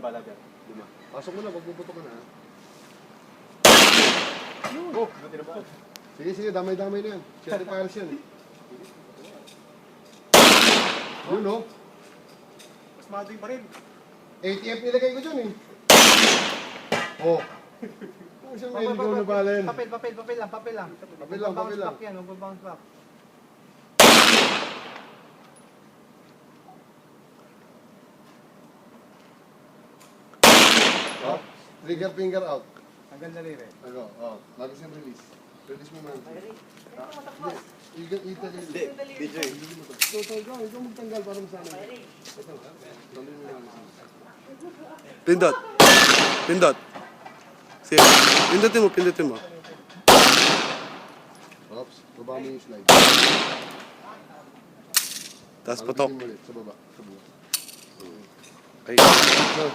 bala dyan. 5. Pasok mo na, magpuputok ka na. Oh, buti na ba? Sige, sige, damay-damay na yan. Cherry fires yan. Yun, no? Mas mating pa rin. ATF nilagay ko dyan, eh. Oh. Ano siyang may iligaw na bala yan? Papel lang. Papel lang. Magbabounce back yan, magbabounce back. Oh, trigger finger out. Hanggang daliri. Ano? Oh, lagi siyang release. Release mo man. Ita Hindi, DJ. Ikaw magtanggal para masana. Pindot. Pindot. Sige. Pindutin mo. Oops, baba mo yung slide. Tapos putok. Sa baba. Ay. So,